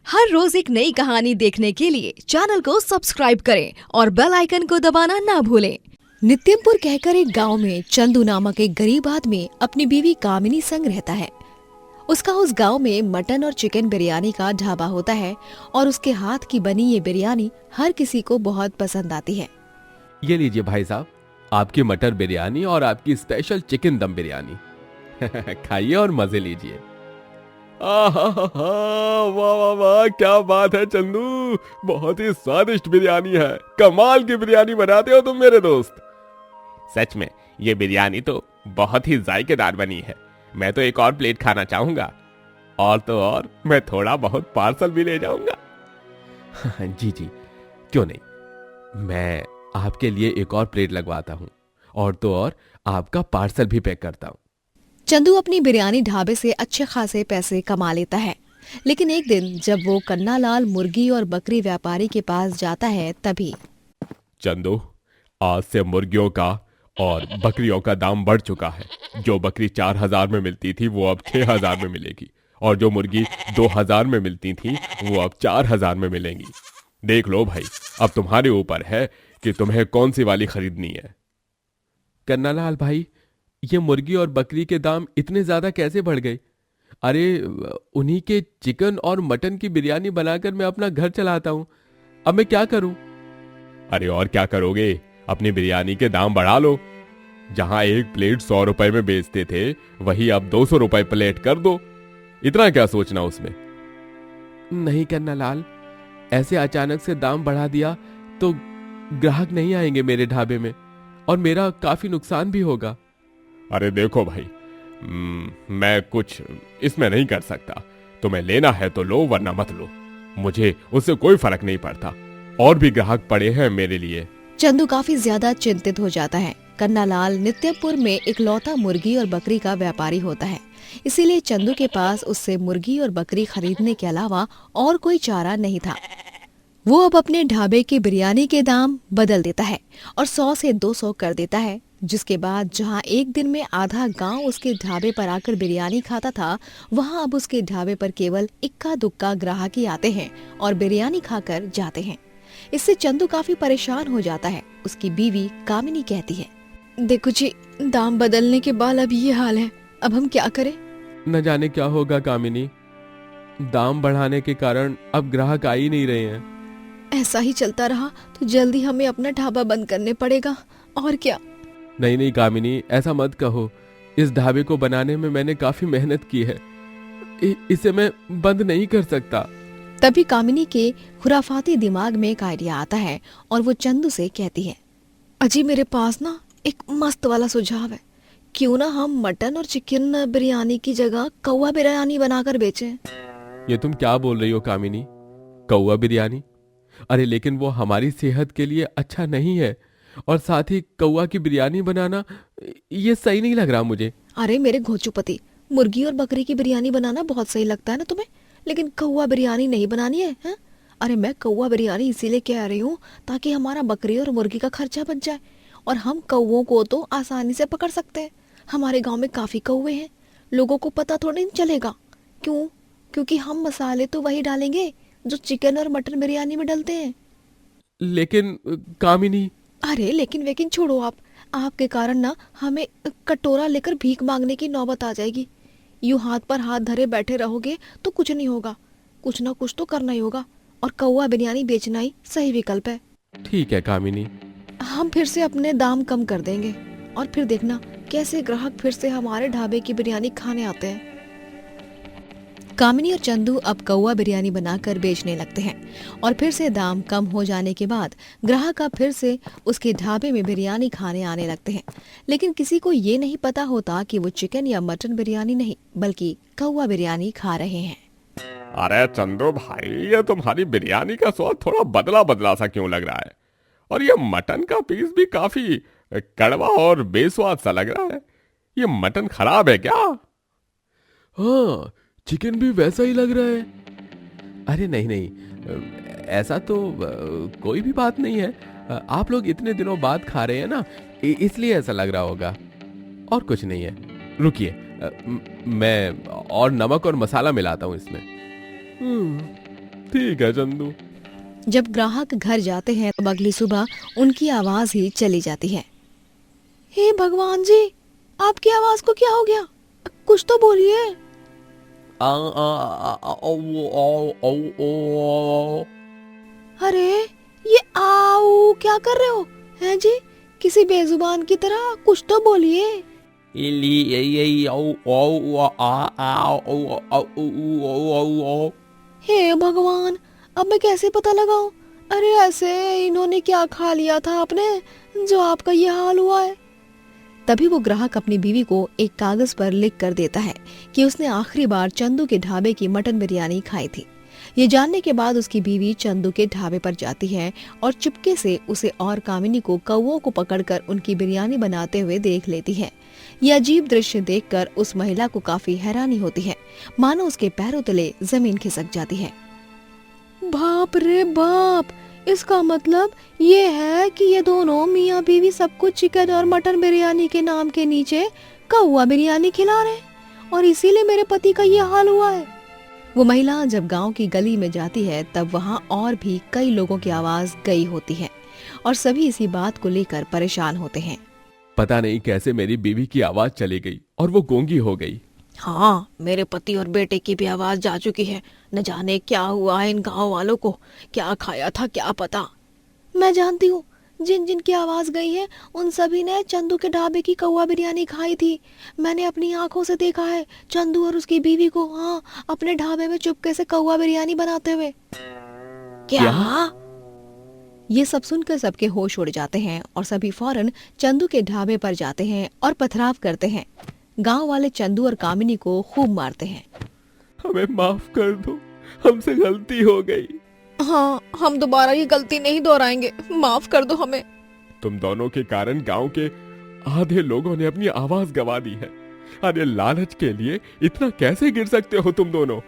हर रोज एक नई कहानी देखने के लिए चैनल को सब्सक्राइब करें और बेल आइकन को दबाना ना भूलें। नित्यमपुर कहकर एक गांव में चंदू नामक एक गरीब आदमी अपनी बीवी कामिनी संग रहता है। उसका उस गांव में मटन और चिकन बिरयानी का ढाबा होता है और उसके हाथ की बनी ये बिरयानी हर किसी को बहुत पसंद आती है। ये लीजिए भाई साहब, आपकी मटर बिरयानी और आपकी स्पेशल चिकन दम बिरयानी। खाइए और मजे लीजिए। वाह वाह वाह, क्या बात है चंदू, बहुत ही स्वादिष्ट बिरयानी है। कमाल की बिरयानी बनाते हो तुम मेरे दोस्त। सच में ये बिरयानी तो बहुत ही जायकेदार बनी है। मैं तो एक और प्लेट खाना चाहूंगा, और तो और मैं थोड़ा बहुत पार्सल भी ले जाऊंगा। जी जी, क्यों नहीं, मैं आपके लिए एक और प्लेट लगवाता हूँ, और तो और आपका पार्सल भी पैक करता हूँ। चंदू अपनी बिरयानी ढाबे से अच्छे खासे पैसे कमा लेता है, लेकिन एक दिन जब वो कन्नालाल मुर्गी और बकरी व्यापारी के पास जाता है तभी चंदू, आज से मुर्गियों का और बकरियों का दाम बढ़ चुका है। जो बकरी 4,000 में मिलती थी वो अब 6,000 में मिलेगी, और जो मुर्गी 2,000 में मिलती थी वो अब 4,000 में मिलेंगी। देख लो भाई, अब तुम्हारे ऊपर है कि तुम्हें कौन सी वाली खरीदनी है। कन्नालाल भाई, ये मुर्गी और बकरी के दाम इतने ज्यादा कैसे बढ़ गए? अरे उन्हीं के चिकन और मटन की बिरयानी बनाकर मैं अपना घर चलाता हूँ। अब मैं क्या करूं? अरे और क्या करोगे, अपनी बिरयानी के दाम बढ़ा लो। जहां एक प्लेट 100 रुपए में बेचते थे, वही अब 200 रुपए प्लेट कर दो। इतना क्या सोचना उसमें। नहीं कन्नालाल, ऐसे अचानक से दाम बढ़ा दिया तो ग्राहक नहीं आएंगे मेरे ढाबे में, और मेरा काफी नुकसान भी होगा। अरे देखो भाई, मैं कुछ इसमें नहीं कर सकता। तुम्हें लेना है तो लो, वरना मत लो। मुझे उससे कोई फर्क नहीं पड़ता, और भी ग्राहक पड़े हैं मेरे लिए। चंदू काफी ज्यादा चिंतित हो जाता है। कन्नालाल नित्यपुर में इकलौता मुर्गी और बकरी का व्यापारी होता है, इसीलिए चंदू के पास उससे मुर्गी और बकरी खरीदने के अलावा और कोई चारा नहीं था। वो अब अपने ढाबे की बिरयानी के दाम बदल देता है और 100 से 200 कर देता है, जिसके बाद जहां एक दिन में आधा गांव उसके ढाबे पर आकर बिरयानी खाता था, वहां अब उसके ढाबे पर केवल इक्का दुक्का ग्राहक ही आते हैं और बिरयानी खाकर जाते हैं। इससे चंदू काफी परेशान हो जाता है। उसकी बीवी कामिनी कहती है, देखो जी, दाम बदलने के बाद अब ये हाल है, अब हम क्या करें? न जाने क्या होगा कामिनी, दाम बढ़ाने के कारण अब ग्राहक आ ही नहीं रहे हैं। ऐसा ही चलता रहा तो जल्दी हमें अपना ढाबा बंद करने पड़ेगा, और क्या। नहीं नहीं कामिनी, ऐसा मत कहो। इस ढाबे को बनाने में मैंने काफी मेहनत की है, इसे मैं बंद नहीं कर सकता। तभी कामिनी के खुराफाती दिमाग में एक आइडिया आता है और वो चंदू से कहती है, अजी मेरे पास ना एक मस्त वाला सुझाव है। क्यों ना हम मटन और चिकन बिरयानी की जगह कौवा बिरयानी बनाकर बेचें? ये तुम क्या बोल रही हो कामिनी? कौवा बिरयानी? अरे लेकिन वो हमारी सेहत के लिए अच्छा नहीं है, और साथ ही कौवा की बिरयानी बनाना ये सही नहीं लग रहा मुझे। अरे मेरे घोचुपति, मुर्गी और बकरी की बिरयानी बनाना बहुत सही लगता है ना तुम्हें, लेकिन कौवा बिरयानी नहीं बनानी है? अरे मैं कौवा बिरयानी इसीलिए कह रही हूँ ताकि हमारा बकरी और मुर्गी का खर्चा बच जाए, और हम कौवों को तो आसानी से पकड़ सकते हैं। हमारे गाँव में काफी कौवे हैं, लोगों को पता थोड़ा नहीं चलेगा। क्यों? क्योंकि हम मसाले तो वही डालेंगे जो चिकन और मटन बिरयानी में डलते हैं। लेकिन कामिनी। अरे लेकिन वेकिन छोड़ो आप। आपके कारण ना हमें कटोरा लेकर भीख मांगने की नौबत आ जाएगी। यूं हाथ पर हाथ धरे बैठे रहोगे तो कुछ नहीं होगा, कुछ ना कुछ तो करना ही होगा, और कौवा बिरयानी बेचना ही सही विकल्प है। ठीक है कामिनी, हम फिर से अपने दाम कम कर देंगे, और फिर देखना कैसे ग्राहक फिर से हमारे ढाबे की बिरयानी खाने आते हैं। कामिनी और चंदू अब कौवा बिरयानी बनाकर बेचने लगते हैं, और फिर से दाम कम हो जाने के बाद ग्राहक अब फिर से उसके ढाबे में बिरयानी खाने आने लगते हैं। लेकिन किसी को ये नहीं पता होता कि वो चिकन या मटन बिरयानी नहीं बल्कि कौवा बिरयानी खा रहे हैं। अरे चंदू भाई, ये तुम्हारी बिरयानी का स्वाद थोड़ा बदला बदला सा क्यों लग रहा है? और ये मटन का पीस भी काफी कड़वा और बेस्वाद सा लग रहा है। ये मटन खराब है क्या? हाँ, चिकन भी वैसा ही लग रहा है। अरे नहीं नहीं, ऐसा तो कोई भी बात नहीं है। आप लोग इतने दिनों बाद खा रहे हैं ना, इसलिए ऐसा लग रहा होगा, और कुछ नहीं है। रुकिए, मैं और नमक और मसाला मिलाता हूँ इसमें। ठीक है चंदू। जब ग्राहक घर जाते हैं तो अगली सुबह उनकी आवाज ही चली जाती है। हे भगवान जी, आपकी आवाज को क्या हो गया? कुछ तो बोलिए। अरे ये आओ क्या कर रहे हो हैं जी? किसी बेजुबान की तरह कुछ तो बोलिए। हे भगवान, अब मैं कैसे पता लगाऊं? अरे ऐसे इन्होंने क्या खा लिया था आपने जो आपका ये हाल हुआ है? तभी वो ग्राहक अपनी बीवी को एक कागज पर लिख कर देता है कि उसने आखिरी बार चंदू के ढाबे की मटन बिरयानी खाई थी। ये जानने के बाद उसकी बीवी चंदू के ढाबे पर जाती है और चुपके से उसे और कामिनी को कौवों को पकड़कर उनकी बिरयानी बनाते हुए देख लेती है। ये अजीब दृश्य देखकर उस महिला को काफी हैरानी होती है, मानो उसके पैरों तले जमीन खिसक जाती है। बाप रे बाप, इसका मतलब ये है कि ये दोनों मियाँ बीवी सब कुछ चिकन और मटन बिरयानी के नाम के नीचे कौवा बिरयानी खिला रहे हैं और इसीलिए मेरे पति का ये हाल हुआ है। वो महिला जब गांव की गली में जाती है तब वहां और भी कई लोगों की आवाज गई होती है और सभी इसी बात को लेकर परेशान होते हैं। पता नहीं कैसे मेरी बीवी की आवाज चली गई और वो गूंगी हो गई। हाँ, मेरे पति और बेटे की भी आवाज जा चुकी है। न जाने क्या हुआ है इन गांव वालों को, क्या खाया था क्या पता। मैं जानती हूँ, जिन जिन की आवाज गई है उन सभी ने चंदू के ढाबे की कौवा बिरयानी खाई थी। मैंने अपनी आंखों से देखा है चंदू और उसकी बीवी को, हाँ, अपने ढाबे में चुपके से कौवा बिरयानी बनाते हुए। क्या? ये सब सुनकर सबके होश उड़ जाते हैं और सभी फौरन चंदू के ढाबे पर जाते हैं और पथराव करते हैं। गांव वाले चंदू और कामिनी को खूब मारते हैं। हमें माफ कर दो, हमसे गलती हो गई। हाँ, हम दोबारा ये गलती नहीं दोहराएंगे, माफ कर दो हमें। तुम दोनों के कारण गांव के आधे लोगों ने अपनी आवाज गंवा दी है। अरे लालच के लिए इतना कैसे गिर सकते हो तुम दोनों?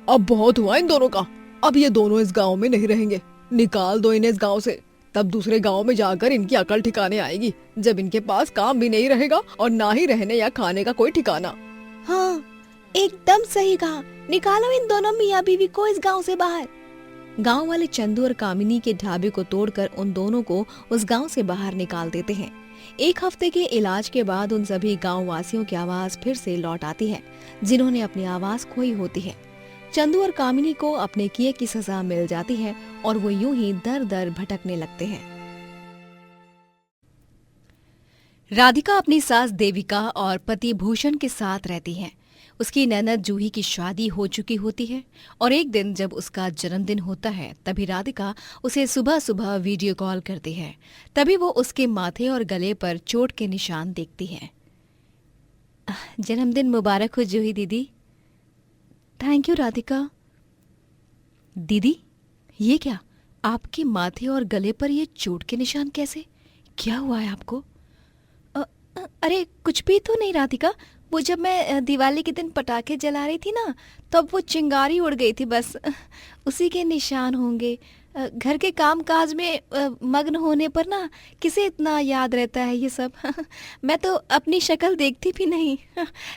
अब बहुत हुआ इन दोनों का, अब ये दोनों इस गांव में नहीं रहेंगे। निकाल दो इन्हें इस गांव से, तब दूसरे गांव में जाकर इनकी अकल ठिकाने आएगी, जब इनके पास काम भी नहीं रहेगा और ना ही रहने या खाने का कोई ठिकाना। हाँ, एकदम सही कहा, निकालो इन दोनों मियाँ बीवी को इस गांव से बाहर। गांव वाले चंदू और कामिनी के ढाबे को तोड़कर उन दोनों को उस गांव से बाहर निकाल देते हैं। एक हफ्ते के इलाज के बाद उन सभी गांव वासियों की आवाज फिर से लौट आती है, जिन्होंने अपनी आवाज खोई होती है। चंदू और कामिनी को अपने किए की सजा मिल जाती है और वो यूं ही दर दर भटकने लगते हैं। राधिका अपनी सास देविका और पति भूषण के साथ रहती है। उसकी ननद जूही की शादी हो चुकी होती है और एक दिन जब उसका जन्मदिन होता है तभी राधिका उसे सुबह सुबह वीडियो कॉल करती है। तभी वो उसके माथे और गले पर चोट के निशान देखती है। जन्मदिन मुबारक हो जूही दीदी। Thank you Radhika. दीदी, ये क्या, आपके माथे और गले पर ये चोट के निशान कैसे? क्या हुआ है आपको? अरे कुछ भी तो नहीं राधिका, वो जब मैं दिवाली के दिन पटाखे जला रही थी ना, तब वो चिंगारी उड़ गई थी, बस उसी के निशान होंगे। घर के काम काज में मग्न होने पर ना किसे इतना याद रहता है ये सब। मैं तो अपनी शक्ल देखती भी नहीं,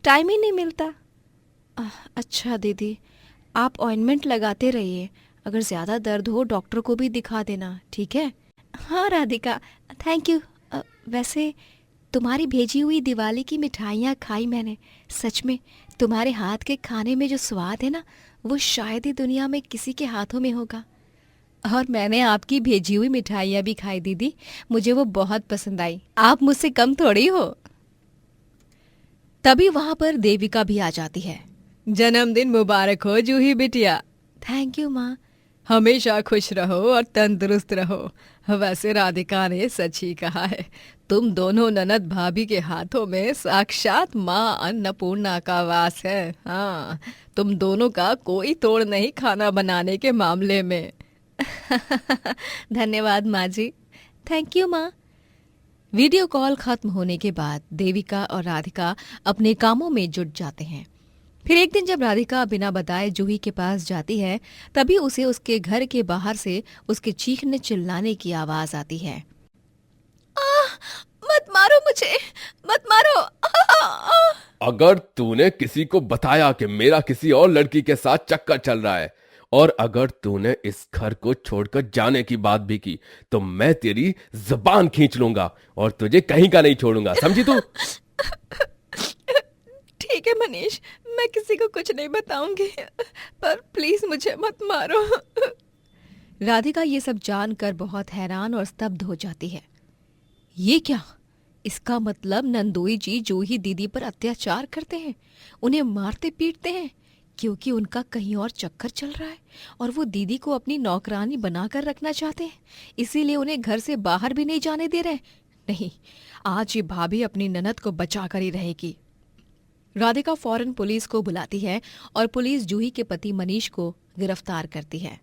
टाइम ही नहीं मिलता। अच्छा दीदी, आप ऑइंटमेंट लगाते रहिए, अगर ज़्यादा दर्द हो डॉक्टर को भी दिखा देना, ठीक है? हाँ राधिका, थैंक यू। वैसे तुम्हारी भेजी हुई दिवाली की मिठाइयाँ खाई मैंने, सच में तुम्हारे हाथ के खाने में जो स्वाद है ना, वो शायद ही दुनिया में किसी के हाथों में होगा। और मैंने आपकी भेजी हुई मिठाइयाँ भी खाई दीदी, मुझे वो बहुत पसंद आई, आप मुझसे कम थोड़ी हो। तभी वहाँ पर देविका भी आ जाती है। जन्मदिन मुबारक हो जूही बिटिया। थैंक यू माँ। हमेशा खुश रहो और तंदुरुस्त रहो। वैसे राधिका ने सच ही कहा है, तुम दोनों ननद भाभी के हाथों में साक्षात माँ अन्नपूर्णा का वास है। हाँ, तुम दोनों का कोई तोड़ नहीं खाना बनाने के मामले में। धन्यवाद माँ जी। थैंक यू माँ। वीडियो कॉल खत्म होने के बाद देविका और राधिका अपने कामों में जुट जाते हैं। फिर एक दिन जब राधिका बिना बताए जूही के पास जाती है, तभी उसे उसके घर के बाहर से उसके चीखने चिल्लाने की आवाज आती है। मत मारो मुझे, मत मारो। अगर तूने किसी को बताया कि मेरा किसी और लड़की के साथ चक्कर चल रहा है और अगर तूने इस घर को छोड़कर जाने की बात भी की तो मैं तेरी जबान खींच लूंगा और तुझे कहीं का नहीं छोड़ूंगा, समझी तू? ठीक है मनीष, मैं किसी को कुछ नहीं बताऊंगी, पर प्लीज मुझे मत मारो। राधिका ये सब जानकर बहुत हैरान और स्तब्ध हो जाती है। ये क्या? इसका मतलब नंदोई जी जूही दीदी पर अत्याचार करते हैं, उन्हें मारते पीटते हैं क्योंकि उनका कहीं और चक्कर चल रहा है और वो दीदी को अपनी नौकरानी बनाकर रखना चाहते हैं, इसीलिए उन्हें घर से बाहर भी नहीं जाने दे रहे। नहीं, आज ये भाभी अपनी ननद को बचा कर ही रहेगी। राधिका फौरन पुलिस को बुलाती है और पुलिस जूही के पति मनीष को गिरफ्तार करती है।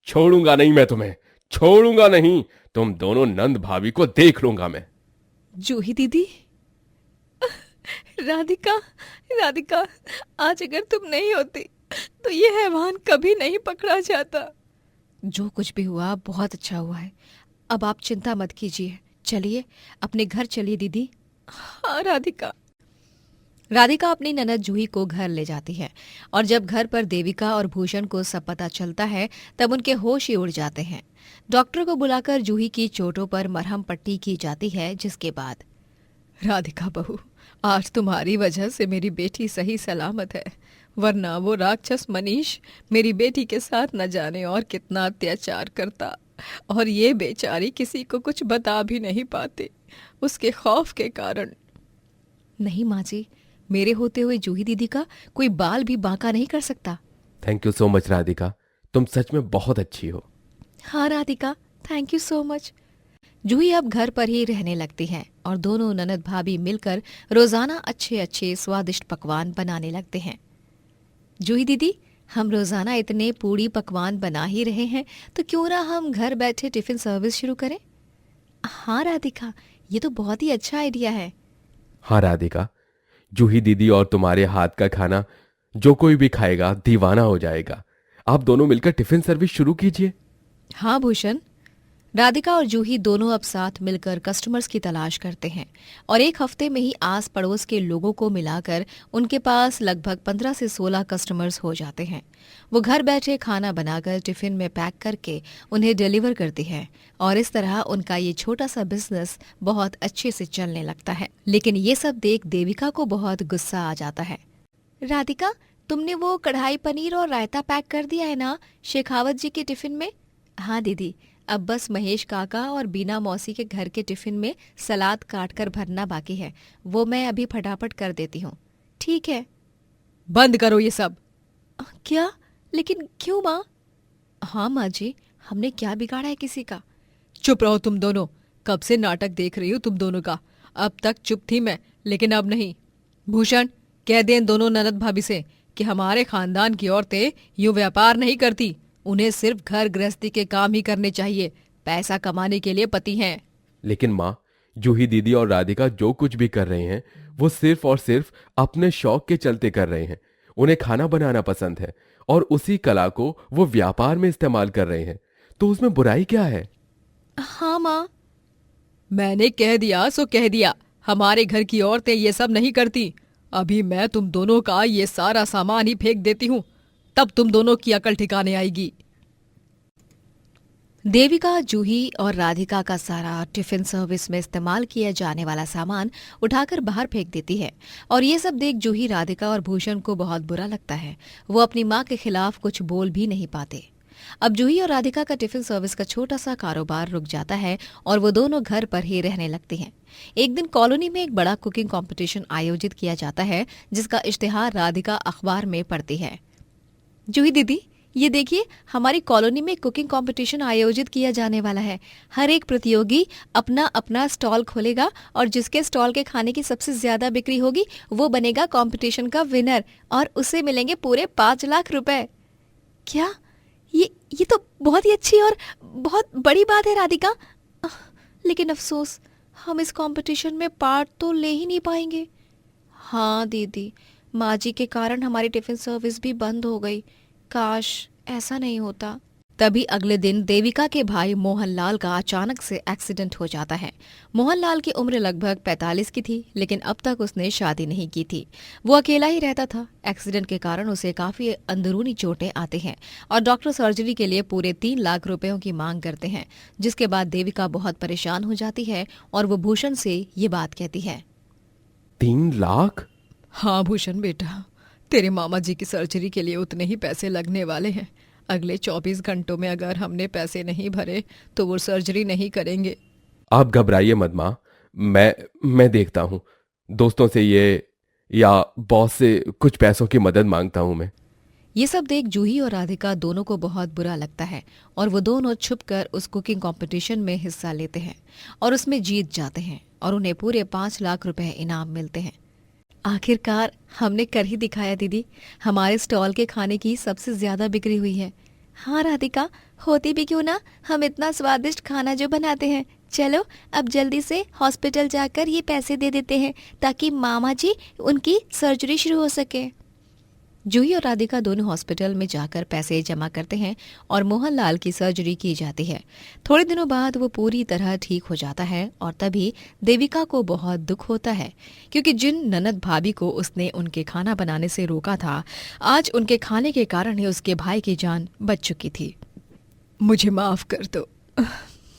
छोड़ूंगा नहीं, मैं तुम्हें छोड़ूंगा नहीं। तुम दोनों नंद भाभी को देख लूंगा मैं। जूही दीदी, राधिका, राधिका, आज अगर तुम नहीं होती तो ये हैवान कभी नहीं पकड़ा जाता। जो कुछ भी हुआ बहुत अच्छा हुआ है, अब आप चिंता मत कीजिए। चलिए अपने घर चलिए दीदी। हाँ राधिका। राधिका अपनी ननद जूही को घर ले जाती है और जब घर पर देविका और भूषण को सब पता चलता है तब उनके होश ही उड़ जाते हैं। डॉक्टर को बुलाकर जूही की चोटों पर मरहम पट्टी की जाती है, जिसके बाद राधिका बहू, आज तुम्हारी वजह से मेरी बेटी सही सलामत है, वरना वो राक्षस मनीष मेरी बेटी के साथ न जाने और कितना अत्याचार करता, और ये बेचारी किसी को कुछ बता भी नहीं पाती उसके खौफ के कारण। नहीं माँ जी, मेरे होते हुए जूही दीदी का कोई बाल भी बांका नहीं कर सकता। Thank you so much Radhika, तुम सच में बहुत अच्छी हो। हाँ Radhika, thank you so much. Juhi अब घर पर ही रहने लगती है और दोनों ननद भाभी मिलकर रोजाना अच्छे अच्छे स्वादिष्ट पकवान बनाने लगते हैं। जूही दीदी, हम रोजाना इतने पूरी पकवान बना ही रहे हैं तो क्यों ना हम घर बैठे टिफिन सर्विस शुरू करें? हाँ राधिका, ये तो बहुत ही अच्छा आइडिया है। हाँ राधिका, जूही दीदी और तुम्हारे हाथ का खाना जो कोई भी खाएगा दीवाना हो जाएगा। आप दोनों मिलकर टिफिन सर्विस शुरू कीजिए। हाँ भूषण। राधिका और जूही दोनों अब साथ मिलकर कस्टमर्स की तलाश करते हैं और एक हफ्ते में ही आस पड़ोस के लोगों को मिलाकर उनके पास लगभग 15 से 16 कस्टमर्स हो जाते हैं। वो घर बैठे खाना बनाकर टिफिन में पैक करके उन्हें डिलीवर करती है और इस तरह उनका ये छोटा सा बिजनेस बहुत अच्छे से चलने लगता है। लेकिन ये सब देख देविका को बहुत गुस्सा आ जाता है। राधिका, तुमने वो कढ़ाई पनीर और रायता पैक कर दिया है ना शेखावत जी के टिफिन में? हाँ दीदी, अब बस महेश काका और बीना मौसी के घर के टिफिन में सलाद काट कर भरना बाकी है, वो मैं अभी फटाफट कर देती हूँ। ठीक है। बंद करो ये सब। क्या? लेकिन क्यों माँ? हाँ माँ जी, हमने क्या बिगाड़ा है किसी का? चुप रहो तुम दोनों, कब से नाटक देख रही हूँ तुम दोनों का। अब तक चुप थी मैं, लेकिन अब नहीं। भूषण, कह दें दोनों ननद भाभी से कि हमारे खानदान की औरतें यूं व्यापार नहीं करती, उन्हें सिर्फ घर गृहस्थी के काम ही करने चाहिए, पैसा कमाने के लिए पति हैं। लेकिन माँ, जूही दीदी और राधिका जो कुछ भी कर रहे हैं वो सिर्फ और सिर्फ अपने शौक के चलते कर रहे हैं। उन्हें खाना बनाना पसंद है और उसी कला को वो व्यापार में इस्तेमाल कर रहे हैं, तो उसमें बुराई क्या है? हाँ माँ। मैंने कह दिया सो कह दिया, हमारे घर की औरतें ये सब नहीं करती। अभी मैं तुम दोनों का ये सारा सामान ही फेंक देती हूँ, तब तुम दोनों की अकल ठिकाने आएगी। देविका जूही और राधिका का सारा टिफिन सर्विस में इस्तेमाल किया जाने वाला सामान उठाकर बाहर फेंक देती है और ये सब देख जूही, राधिका और भूषण को बहुत बुरा लगता है। वो अपनी माँ के खिलाफ कुछ बोल भी नहीं पाते। अब जूही और राधिका का टिफिन सर्विस का छोटा सा कारोबार रुक जाता है और वो दोनों घर पर ही रहने लगती हैं। एक दिन कॉलोनी में एक बड़ा कुकिंग कंपटीशन आयोजित किया जाता है, जिसका इश्तिहार राधिका अखबार में पढ़ती है। जूही दीदी, ये देखिए, हमारी कॉलोनी में कुकिंग कंपटीशन आयोजित किया जाने वाला है। हर एक प्रतियोगी अपना अपना स्टॉल खोलेगा और जिसके स्टॉल के खाने की सबसे ज्यादा बिक्री होगी वो बनेगा कंपटीशन का विनर और उसे मिलेंगे पूरे 5 लाख रुपए। क्या? ये तो बहुत ही अच्छी और बहुत बड़ी बात है राधिका, लेकिन अफसोस हम इस कंपटीशन में पार्ट तो ले ही नहीं पाएंगे। हाँ दीदी, माँ जी के कारण हमारी टिफिन सर्विस भी बंद हो गई। काश ऐसा नहीं होता। तभी अगले दिन देविका के भाई मोहनलाल का अचानक से एक्सीडेंट हो जाता है। मोहनलाल की उम्र लगभग 45 की थी, लेकिन अब तक उसने शादी नहीं की थी। वो अकेला ही रहता था। एक्सीडेंट के कारण उसे काफी अंदरूनी चोटें आती हैं और डॉक्टर सर्जरी के लिए पूरे 3 लाख रुपयों की मांग करते हैं, जिसके बाद देविका बहुत परेशान हो जाती है और वो भूषण से ये बात कहती है। 3 लाख? हाँ भूषण बेटा, तेरे मामा जी की सर्जरी के लिए उतने ही पैसे लगने वाले हैं। अगले 24 घंटों में अगर हमने पैसे नहीं भरे तो वो सर्जरी नहीं करेंगे। आप घबराइए मत माँ, मैं देखता हूँ। दोस्तों से या बॉस से कुछ पैसों की मदद मांगता हूँ मैं। ये सब देख जूही और राधिका दोनों को बहुत बुरा लगता है और वो दोनों छुपकर उस कुकिंग कंपटीशन में हिस्सा लेते हैं और उसमें जीत जाते हैं और उन्हें पूरे 5 लाख रुपए इनाम मिलते हैं। आखिरकार हमने कर ही दिखाया दीदी, हमारे स्टॉल के खाने की सबसे ज्यादा बिक्री हुई है। हाँ राधिका, होती भी क्यों ना, हम इतना स्वादिष्ट खाना जो बनाते हैं। चलो अब जल्दी से हॉस्पिटल जाकर ये पैसे दे देते हैं ताकि मामा जी उनकी सर्जरी शुरू हो सके। जूही और राधिका दोनों हॉस्पिटल में जाकर पैसे जमा करते हैं और मोहनलाल की सर्जरी की जाती है। थोड़े दिनों बाद वो पूरी तरह ठीक हो जाता है और तभी देविका को बहुत दुख होता है, क्योंकि जिन ननद भाभी को उसने उनके खाना बनाने से रोका था, आज उनके खाने के कारण ही उसके भाई की जान बच चुकी थी। मुझे माफ कर दो,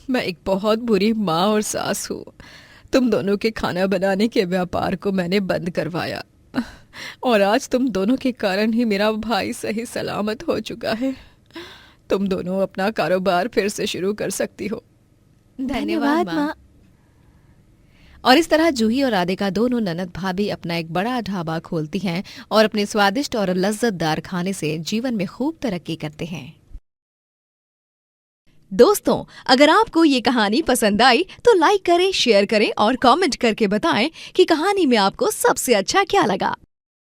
मैं एक बहुत बुरी माँ और सास हूँ। तुम दोनों के खाना बनाने के व्यापार को मैंने बंद करवाया और आज तुम दोनों के कारण ही मेरा भाई सही सलामत हो चुका है। तुम दोनों अपना कारोबार फिर से शुरू कर सकती हो। धन्यवाद माँ। और इस तरह जूही और राधिका दोनों ननद भाभी अपना एक बड़ा ढाबा खोलती हैं और अपने स्वादिष्ट और लज्जतदार खाने से जीवन में खूब तरक्की करते हैं। दोस्तों, अगर आपको ये कहानी पसंद आई तो लाइक करें, शेयर करें और कमेंट करके बताएं कि कहानी में आपको सबसे अच्छा क्या लगा।